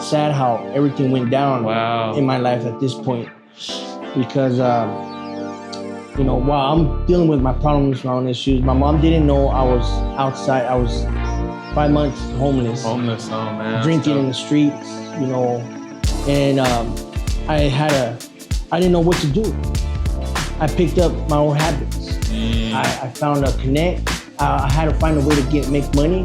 sad how everything went down in my life at this point. Because, while I'm dealing with my problems, my own issues, my mom didn't know I was outside. I was 5 months homeless. Homeless, oh man. Drinking in the streets, and I didn't know what to do. I picked up my old habits. I found a connect. I had to find a way to make money.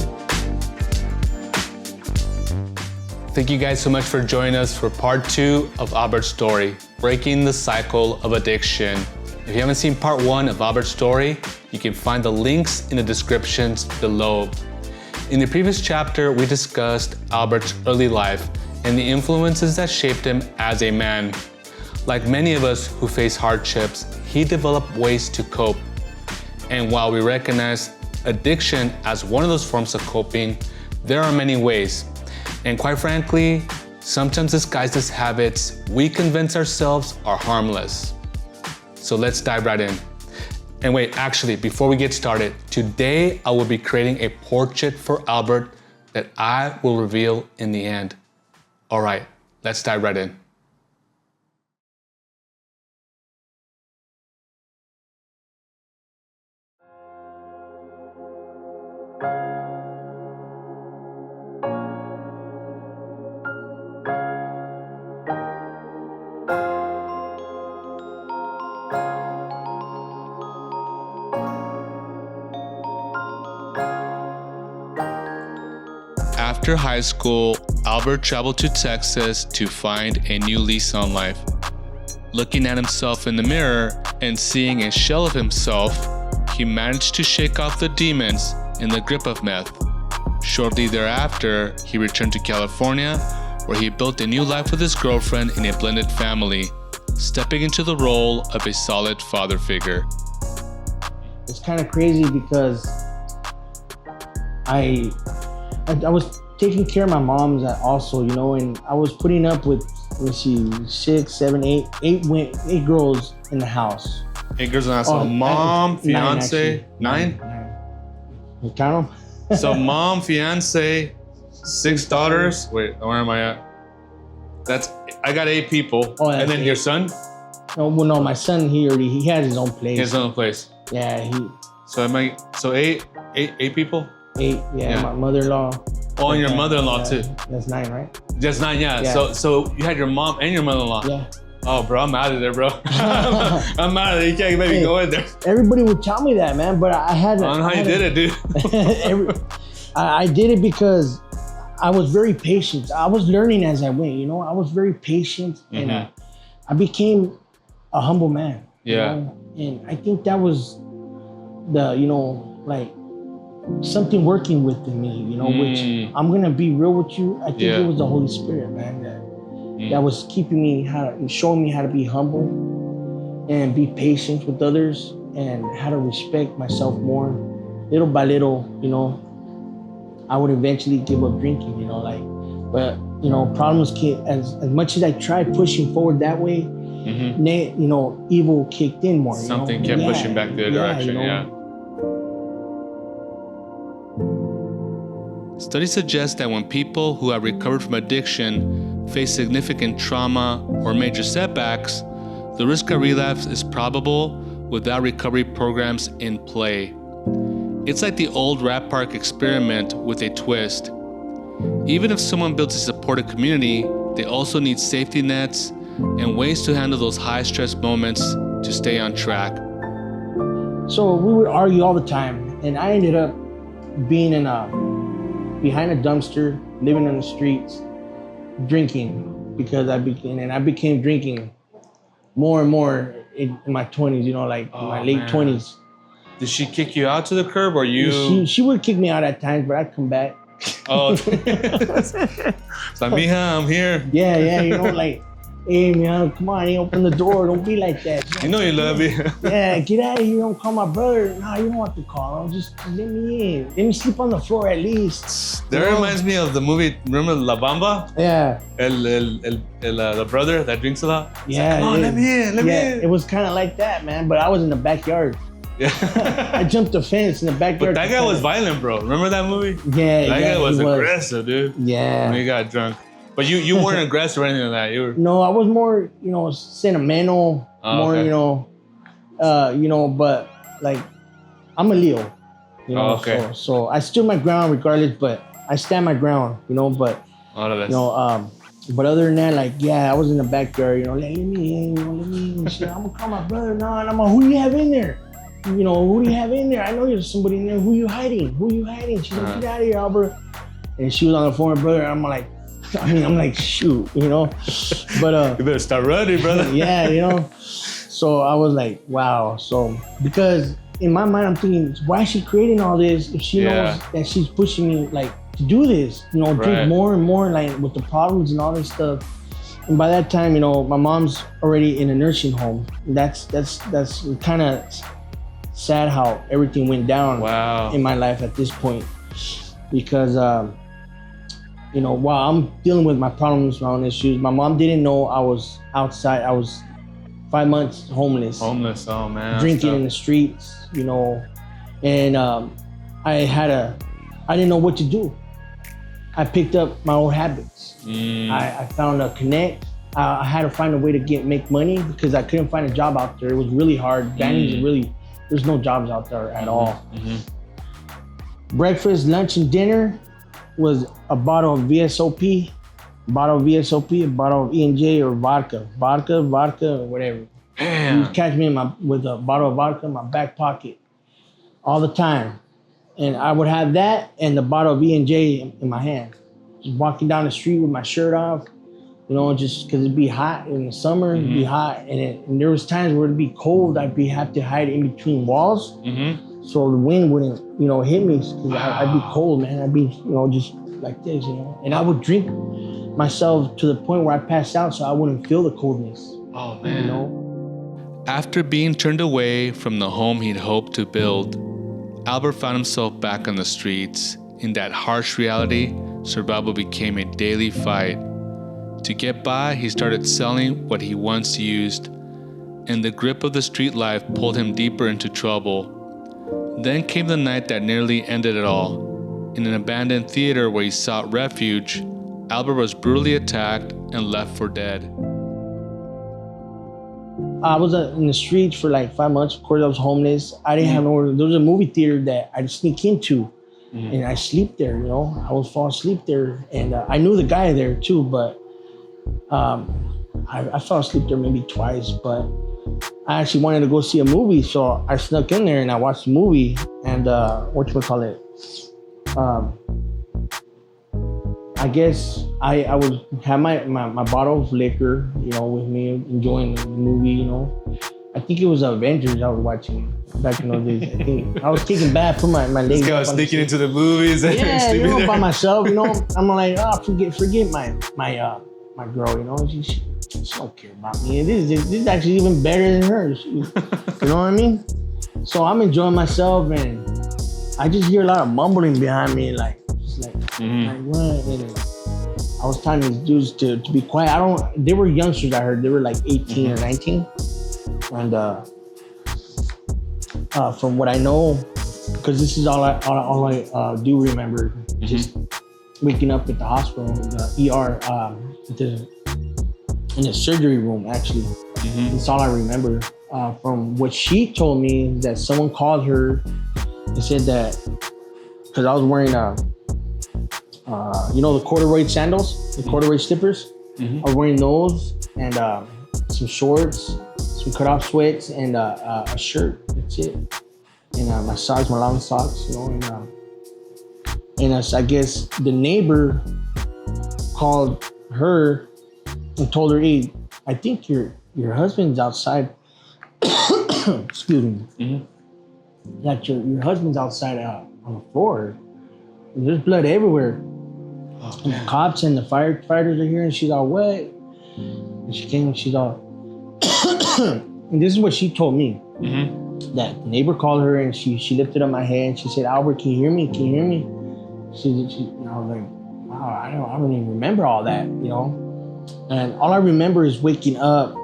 Thank you guys so much for joining us for part 2 of Albert's story, breaking the cycle of addiction. If you haven't seen part 1 of Albert's story, you can find the links in the descriptions below. In the previous chapter, we discussed Albert's early life and the influences that shaped him as a man. Like many of us who face hardships, he developed ways to cope. And while we recognize addiction as one of those forms of coping, there are many ways. And quite frankly, sometimes disguised as habits we convince ourselves are harmless. So let's dive right in. And wait, actually, before we get started, today I will be creating a portrait for Albert that I will reveal in the end. All right, let's dive right in. After high school, Albert traveled to Texas to find a new lease on life. Looking at himself in the mirror and seeing a shell of himself, he managed to shake off the demons in the grip of meth. Shortly thereafter, he returned to California, where he built a new life with his girlfriend in a blended family, stepping into the role of a solid father figure. It's kind of crazy because I was taking care of my mom's also, and I was putting up with, 6, 7, 8 girls in the house. 8 girls in the house. So mom, fiance, 9? You count them? So mom, fiance, 6 daughters. Wait, where am I at? I got 8 people. Oh, and then 8. Your son? No, my son, he has his own place. His own place. Yeah, So 8 people? 8, yeah. My mother-in-law. Oh, and your mother-in-law too. That's 9, right? That's 9, yeah. So you had your mom and your mother-in-law. Yeah. Oh, bro, I'm out of there, bro. I'm out of there. You can't let me go in there. Everybody would tell me that, man, but I had. I don't know how you did it, dude. I did it because I was very patient. I was learning as I went. I was very patient, and I became a humble man. Yeah. And I think that was the something working within me, which I'm gonna be real with you. I think it was the Holy Spirit, man, that was keeping me showing me how to be humble and be patient with others and how to respect myself more. Little by little, I would eventually give up drinking, but problems as much as I tried pushing forward that way, evil kicked in more. Something kept pushing back the direction, Studies suggest that when people who have recovered from addiction face significant trauma or major setbacks, the risk of relapse is probable without recovery programs in play. It's like the old rat park experiment with a twist. Even if someone builds a supportive community, they also need safety nets and ways to handle those high-stress moments to stay on track. So we would argue all the time, and I ended up being behind a dumpster, living on the streets, drinking, because I became drinking more and more in my 20s, my late 20s. Did she kick you out to the curb, or you? She would kick me out at times, but I'd come back. Oh, it's like, mija, I'm here. Yeah, hey, man, come on, open the door. Don't be like that. You know you love me. Yeah, get out of here. Don't call my brother. Nah, you don't have to call him. Just let me in. Let me sleep on the floor at least. That reminds me of the movie, remember La Bamba? Yeah. The brother that drinks a lot? Yeah. Like, let me in. It was kind of like that, man. But I was in the backyard. Yeah. I jumped the fence in the backyard. But that guy was violent, bro. Remember that movie? Yeah. That guy was aggressive, dude. Yeah. When he got drunk. But you weren't aggressive or anything like that. You were. No, I was more, sentimental, but like I'm a Leo, so I stood my ground regardless, but I stand my ground, but but other than that, like, I was in the backyard, let me in, shit, I'm gonna call my brother. No, and I'm like, who do you have in there? Who do you have in there? I know there's somebody in there. Who you hiding? She's like, get out of here, Albert. And she was on the phone with her brother. I'm like, shoot, But you better start running, brother. Yeah, So I was like, wow. So because in my mind, I'm thinking, why is she creating all this if she knows that she's pushing me like to do this? Drink more and more, like with the problems and all this stuff. And by that time, my mom's already in a nursing home. That's kind of sad how everything went down in my life at this point, because while I'm dealing with my problems, my own issues, my mom didn't know I was outside. I was 5 months homeless. Oh man. Drinking in the streets, and I didn't know what to do. I picked up my old habits. I found a connect. I had to find a way to make money because I couldn't find a job out there. It was really hard. There's no jobs out there at all. Breakfast, lunch, and dinner was a bottle of VSOP, a bottle of E&J or vodka, or whatever. Damn. You catch me with a bottle of vodka in my back pocket all the time. And I would have that and the bottle of E&J in my hand. Just walking down the street with my shirt off, just because it'd be hot in the summer, it'd be hot. And there was times where it'd be cold, I'd have to hide in between walls. So the wind wouldn't, hit me, because I'd be cold, man. I'd be, just like this, And I would drink myself to the point where I passed out so I wouldn't feel the coldness. Oh, man. After being turned away from the home he'd hoped to build, Albert found himself back on the streets. In that harsh reality, survival became a daily fight. To get by, he started selling what he once used, and the grip of the street life pulled him deeper into trouble. Then came the night that nearly ended it all. In an abandoned theater where he sought refuge, Albert was brutally attacked and left for dead. I was in the streets for like 5 months. Of course, I was homeless. I didn't have nowhere. There was a movie theater that I'd sneak into, and I sleep there. I would fall asleep there, and I knew the guy there too. But I fell asleep there maybe twice. But I actually wanted to go see a movie, so I snuck in there and I watched the movie. And I guess I would have my bottle of liquor, with me, enjoying the movie, I think it was Avengers I was watching back in those days. I think I was taking bath for my legs. This guy was sneaking into the movies and sleeping there. By myself, I'm like, forget my girl, she don't care about me. This is actually even better than hers. You know what I mean? So I'm enjoying myself, and I just hear a lot of mumbling behind me, like what? And I was telling these dudes to be quiet. They were youngsters, I heard. They were like 18 or 19. And from what I know, because this is all I do remember, just waking up at the hospital, the ER, in the surgery room, actually. That's all I remember. From what she told me, that someone called her and said that, because I was wearing the corduroy sandals, the corduroy slippers. I was wearing those and some shorts, some cut-off sweats, and a shirt. That's it. And my socks, my long socks, and I guess the neighbor called her and told her, "Hey, I think your husband's outside." Excuse me. Like your husband's outside on the floor. There's blood everywhere. Oh, and the cops and the firefighters are here, and she's all wet. And she came, and she's all. And this is what she told me. That the neighbor called her, and she lifted up my hand. She said, "Albert, can you hear me? Can you hear me?" And I was like, "Wow, I don't even remember all that, And all I remember is waking up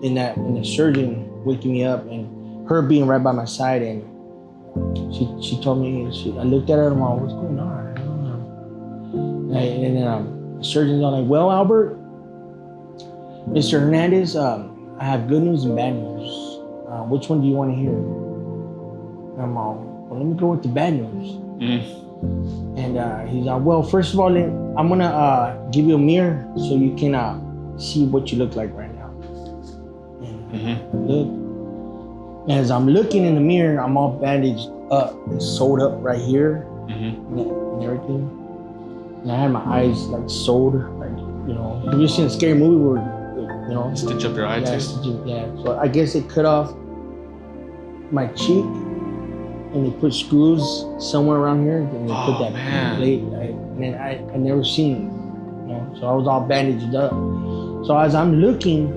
and the surgeon waking me up, and her being right by my side, and she told me. I looked at her and I'm like, "What's going on?" And the surgeons are like, well, Albert, Mr. Hernandez, I have good news and bad news. Which one do you want to hear? And I'm all, well, let me go with the bad news. And he's like, well, first of all, I'm going to give you a mirror so you can see what you look like right now. And look. As I'm looking in the mirror, I'm all bandaged up and sewed up right here and everything. And I had my eyes like sewed, like, you know, have you seen a scary movie where, you know, stitch up your eye too? Yeah, so I guess they cut off my cheek and they put screws somewhere around here and they put that plate. And then I never seen it, you know, so I was all bandaged up. So as I'm looking,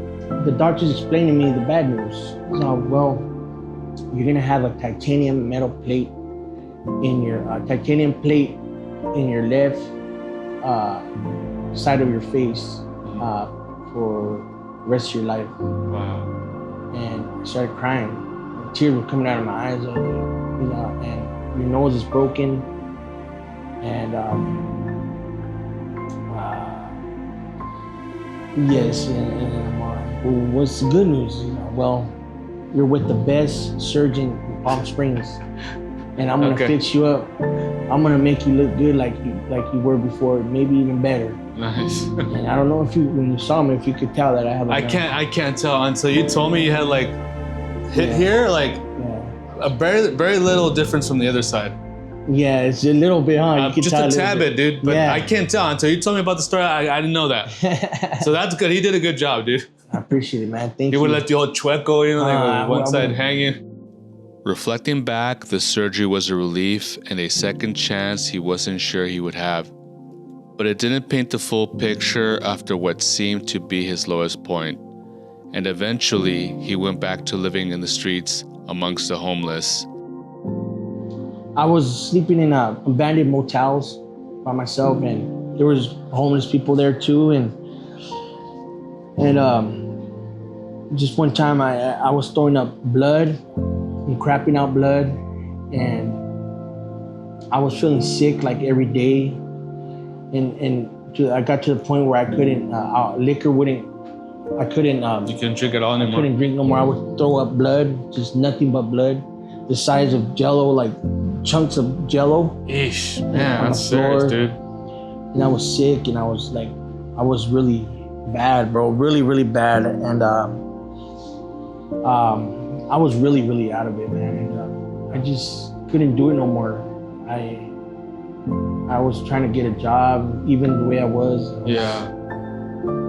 the doctor's explaining to me the bad news. So, well, you're gonna have a titanium metal plate in your left side of your face for the rest of your life. Wow. And I started crying. Tears were coming out of my eyes, you know, and your nose is broken. And yes, and I'm like, well, what's the good news? You know, well, you're with the best surgeon in Palm Springs, and I'm gonna fix you up. I'm gonna make you look good like you were before, maybe even better. Nice. And I don't know if when you saw me, if you could tell that I have. I can't tell until you told me you had like hit here, like a very little difference from the other side. Yeah, it's a little bit, huh? You can just tell a tad bit, dude. But I can't tell until you told me about the story. I didn't know that. So that's good. He did a good job, dude. I appreciate it, man. Thank you. He would let the old chueco, you know, like one side hanging. Reflecting back, the surgery was a relief and a second chance he wasn't sure he would have. But it didn't paint the full picture after what seemed to be his lowest point. And eventually, he went back to living in the streets amongst the homeless. I was sleeping in abandoned motels by myself, and there was homeless people there too. And just one time I was throwing up blood and crapping out blood, and I was feeling sick like every day. I got to the point where I couldn't, liquor wouldn't, I couldn't. You couldn't drink at all anymore? I couldn't drink no more. I would throw up blood, just nothing but blood. The size of Jello, like chunks of Jello. Eesh, man, that's serious, dude. And I was sick, and I was really bad, bro, really, really bad. And I was really, really out of it, man. And I just couldn't do it no more. I was trying to get a job, even the way I was.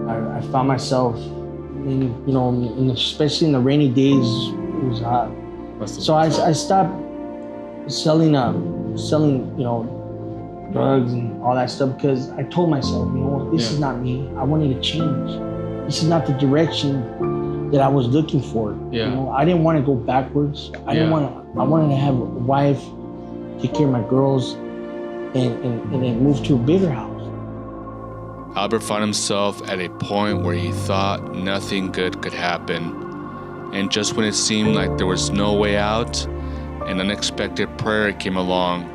I found myself, especially in the rainy days, it was hot. So I stopped selling, drugs and all that stuff, because I told myself, this is not me. I wanted to change. This is not the direction that I was looking for. I didn't want to go backwards. I wanted to have a wife, take care of my girls, and then move to a bigger house. Albert found himself at a point where he thought nothing good could happen. And just when it seemed like there was no way out, an unexpected prayer came along.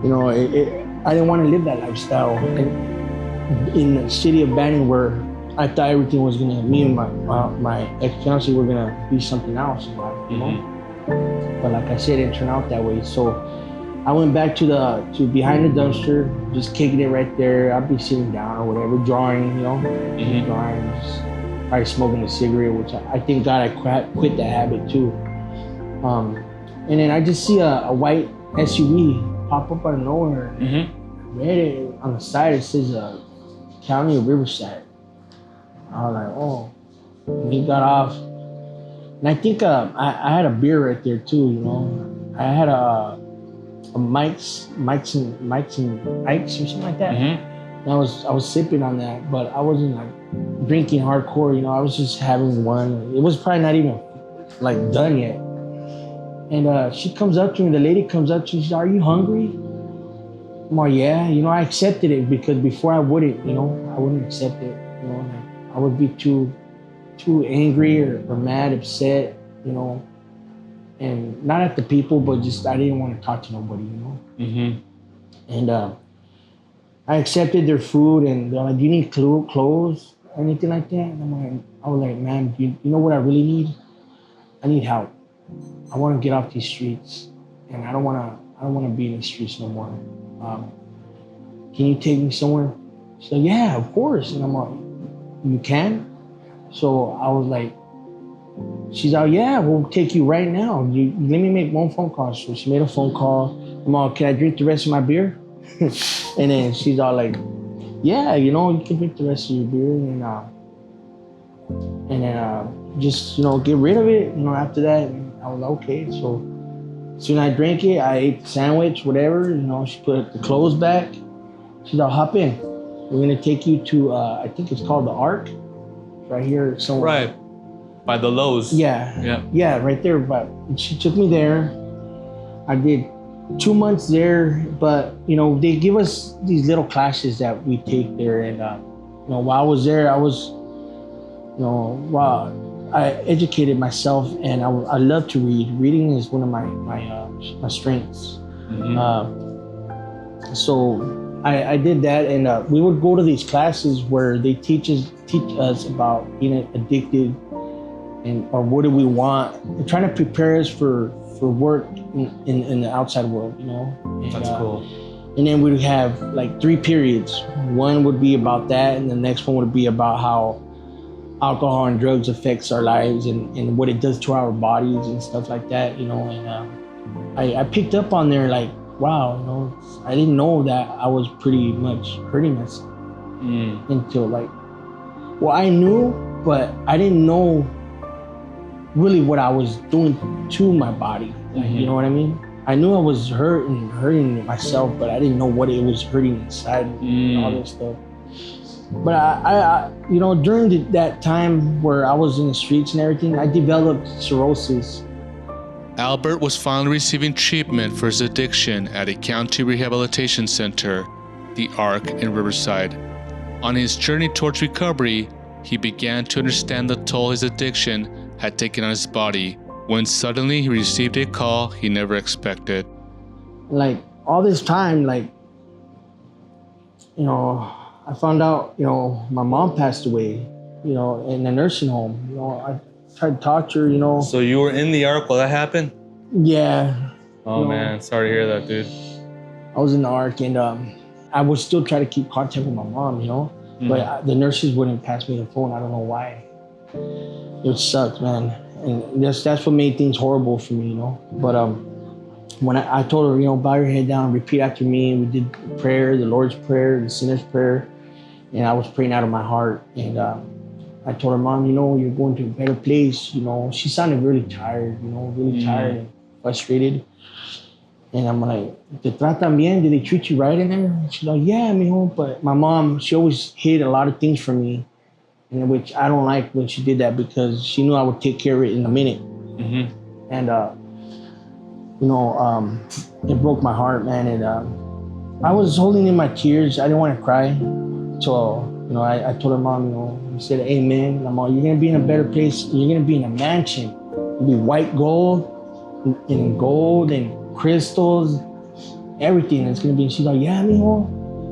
I didn't want to live that lifestyle in the city of Banning, where I thought everything was gonna, me and my ex-fiancée were gonna be something else, But like I said, it didn't turn out that way. So I went back to behind the dumpster, just kicking it right there. I'd be sitting down or whatever, drawing, drawing, just probably smoking a cigarette, which I thank God I quit that habit too. And then I just see a white SUV pop up out of nowhere. I read it on the side. It says County of Riverside. I was like, oh. And he got off. And I think I had a beer right there too. I had a Mike's and Ike's or something like that. And I was sipping on that, but I wasn't like drinking hardcore. I was just having one. It was probably not even like done yet. And she comes up to me. The lady comes up to me. She says, "Are you hungry?" I'm like, "Yeah." I accepted it, because before I wouldn't. I wouldn't accept it. I would be too angry or mad, upset. And not at the people, but just I didn't want to talk to nobody. And I accepted their food, and they're like, "Do you need clothes, or anything like that?" And I was like, "Man, you know what I really need? I need help. I want to get off these streets, and I don't want to be in the streets no more. Can you take me somewhere?" She's like, "Yeah, of course." And I'm like, "You can?" So I was like, she's like, "Yeah, we'll take you right now. Let me make one phone call." So she made a phone call. I'm all, "Can I drink the rest of my beer?" And then she's all like, "Yeah, you can drink the rest of your beer, and just get rid of it. After that." And I was like, "Okay." So soon I drank it. I ate the sandwich, whatever. She put the clothes back. She's all, "Hop in. We're gonna take you to I think it's called the Ark, right here somewhere." Right. By the Lowe's. Yeah, right there. But she took me there. I did 2 months there, but they give us these little classes that we take there, and while I was there, I was, while I educated myself, and I love to read. Reading is one of my strengths. Mm-hmm. So I did that, and we would go to these classes where they teach us about being addicted, or what do we want. They're trying to prepare us for work in the outside world, And, that's cool. And then we'd have like 3 periods. One would be about that, and the next one would be about how alcohol and drugs affects our lives and what it does to our bodies and stuff like that, And I picked up on there like, wow, I didn't know that I was pretty much hurting myself until I knew, but I didn't know really what I was doing to my body. You know what I mean? I knew I was hurting myself, but I didn't know what it was hurting inside and all this stuff. But I during that time where I was in the streets and everything, I developed cirrhosis. Albert was finally receiving treatment for his addiction at a county rehabilitation center, the Ark in Riverside. On his journey towards recovery, he began to understand the toll his addiction had taken on his body, when suddenly he received a call he never expected. Like all this time, I found out, my mom passed away, in a nursing home. I tried to talk to her, So you were in the Ark while that happened? Yeah. Oh man, sorry to hear that, dude. I was in the Ark, and I would still try to keep contact with my mom, but the nurses wouldn't pass me the phone. I don't know why. It sucked, man. And that's what made things horrible for me, But when I told her, bow your head down, repeat after me. We did prayer, the Lord's Prayer, the sinner's prayer, and I was praying out of my heart. And I told her, "Mom, you're going to a better place." She sounded really tired, tired and frustrated. And I'm like, "Te tratan bien? Did they treat you right in there?" And she's like, "Yeah, mijo." But my mom, she always hid a lot of things from me, and which I don't like when she did that, because she knew I would take care of it in a minute. Mm-hmm. And it broke my heart, man. And I was holding in my tears. I didn't want to cry. So I told her, "Mom, you said amen. And I'm all, you're gonna be in a better place. You're gonna be in a mansion. It'll be white gold and crystals, everything. It's gonna be." And she's like, "Yeah, mijo."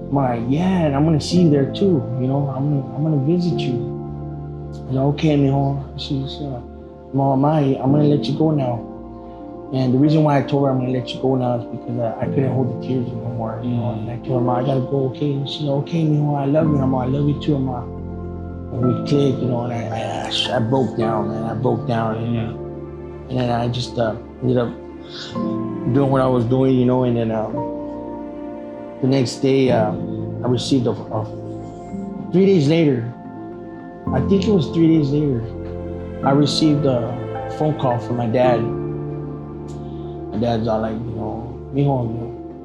I'm like, "Yeah, and I'm gonna see you there too. I'm gonna visit you." I'm like, "Okay, mijo." She's "Mom, I'm gonna let you go now." And the reason why I told her I'm gonna let you go now is because I couldn't hold the tears no more. And I told her, "Mom, I gotta go." "Okay." And she's like, "Okay, mijo, I love you." And I'm like, "I love you too, Mom." And we clicked, and I broke down, man. I broke down, and then I just ended up doing what I was doing, and then the next day I received 3 days later. I think it was 3 days later. I received a phone call from my dad. My dad's all like, "Mijo,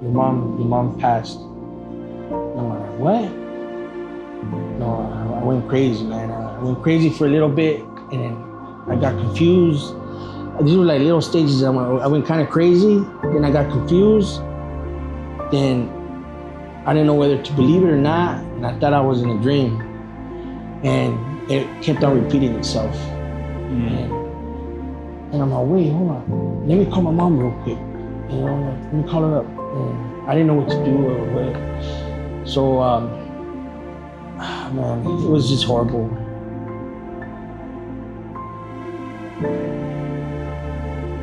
your mom passed." And I'm like, "What?" I went crazy, man. I went crazy for a little bit, and then I got confused. These were like little stages. I went kind of crazy, then I got confused. Then I didn't know whether to believe it or not, and I thought I was in a dream. And it kept on repeating itself. And I'm like, "Wait, hold on. Let me call my mom real quick. Let me call her up." And I didn't know what to do or what. So, man, it was just horrible.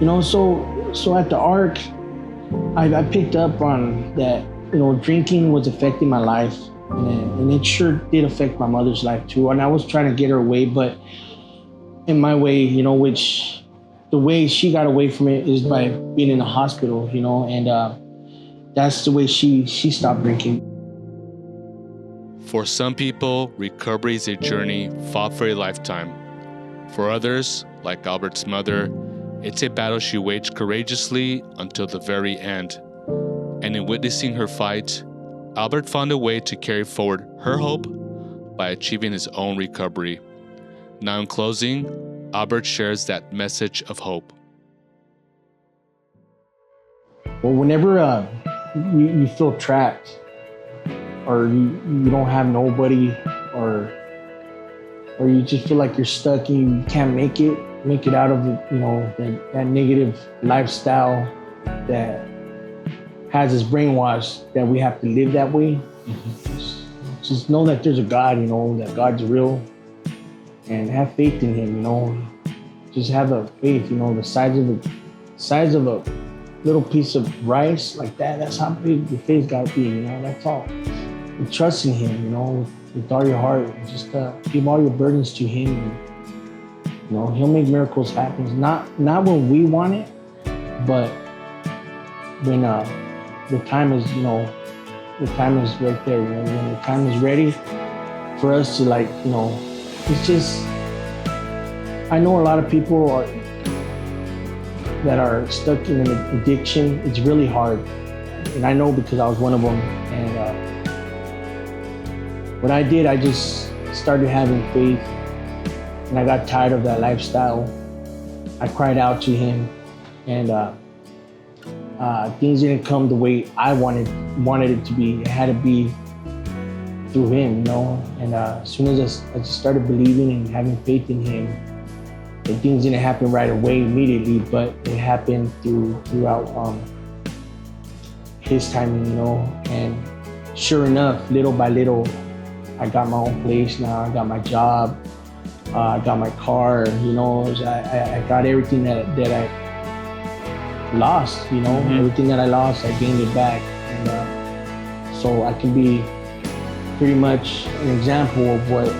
You know, so at the Ark, I picked up on that, you know, drinking was affecting my life, and it sure did affect my mother's life too. And I was trying to get her away, but in my way, you know, which the way she got away from it is by being in the hospital, you know, and that's the way she stopped drinking. For some people, recovery is a journey fought for a lifetime. For others, like Albert's mother, it's a battle she waged courageously until the very end. And in witnessing her fight, Albert found a way to carry forward her hope by achieving his own recovery. Now in closing, Albert shares that message of hope. Well, whenever you feel trapped, or you don't have nobody, or you just feel like you're stuck and you can't make it out of it, you know, that negative lifestyle that has us brainwashed that we have to live that way. Just know that there's a God, you know, that God's real, and have faith in him, you know. Just have a faith, you know, the size of a little piece of rice like that. That's how big your faith gotta be, you know. That's all. And trust in him, you know, with all your heart. Just give all your burdens to him. And, you know, he'll make miracles happen. Not when we want it, but when the time is, you know, the time is right there. You know, when the time is ready for us to, like, you know, it's just. I know a lot of people that are stuck in an addiction. It's really hard, and I know because I was one of them. And what I did, I just started having faith, and I got tired of that lifestyle. I cried out to him, and things didn't come the way I wanted it to be. It had to be through him, you know. And as soon as I just started believing and having faith in him, and things didn't happen right away, immediately, but it happened throughout his timing, you know. And sure enough, little by little, I got my own place now. I got my job. I got my car. You know, I got everything that I lost. You know, everything that I lost, I gained it back. And so I can be pretty much an example of what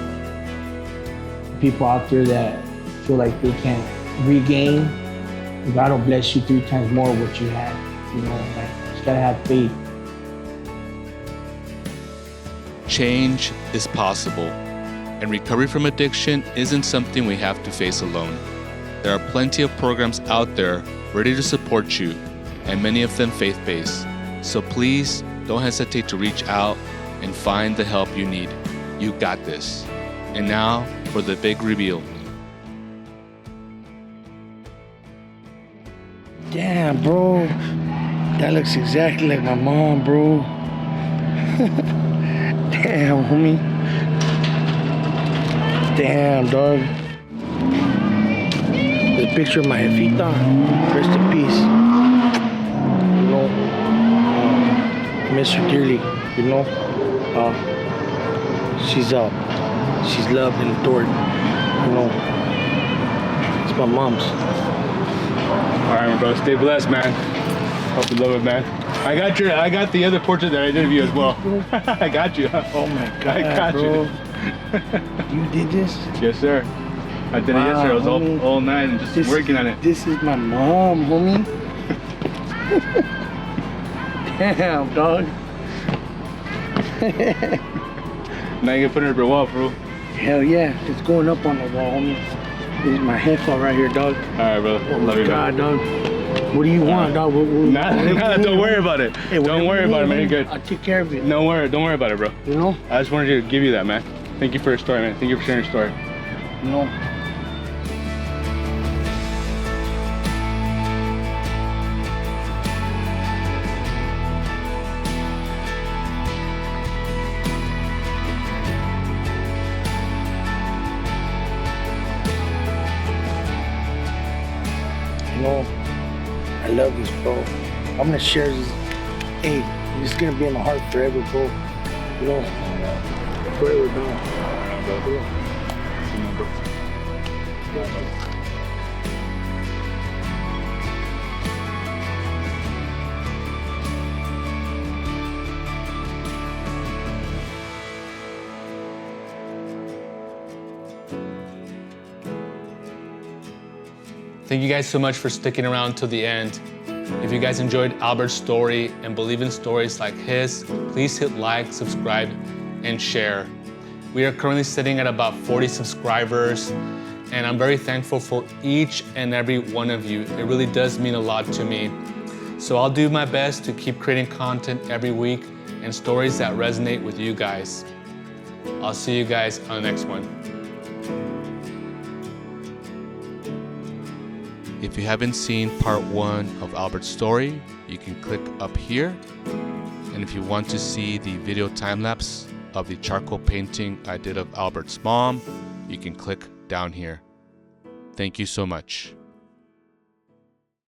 people out there that feel like they can't regain. God will bless you 3 times more what you had. You know, like, you just gotta have faith. Change is possible, and recovery from addiction isn't something we have to face alone. There are plenty of programs out there ready to support you, and many of them faith-based. So please don't hesitate to reach out and find the help you need. You got this. And now for the big reveal. Damn, bro. That looks exactly like my mom, bro. Damn, homie. Damn, dog. The picture of my jefita. Rest in peace. You know, miss her dearly. You know, she's loved and adored. You know, it's my mom's. All right, my brother. Stay blessed, man. Hope you love it, man. I got the other portrait that I did of you as well. I got you. Oh my God, I got bro. you. You did this? Yes, sir. I did it yesterday. I was all night and just working on it. This is my mom, homie. Damn, dog. Now you can put it in your wall, bro. Hell yeah, it's going up on the wall, homie. This is my headphone right here, dog. All right, brother. Oh Love my you, God, man. dog. What do you want, dog? Nah, don't worry about it. Hey, don't worry about it, man. You're good. I'll take care of it. Don't worry about it, bro. You know? I just wanted to give you that, man. Thank you for your story, man. Thank you for sharing your story. You know? You know, I love this, bro. I'm gonna share this. Hey, it's gonna be in my heart forever, bro. No. Forever bound. Thank you guys so much for sticking around till the end. If you guys enjoyed Albert's story and believe in stories like his, please hit like, subscribe, and share. We are currently sitting at about 40 subscribers, and I'm very thankful for each and every one of you. It really does mean a lot to me. So I'll do my best to keep creating content every week and stories that resonate with you guys. I'll see you guys on the next one. If you haven't seen part 1 of Albert's story, you can click up here. And if you want to see the video time-lapse of the charcoal painting I did of Albert's mom, you can click down here. Thank you so much.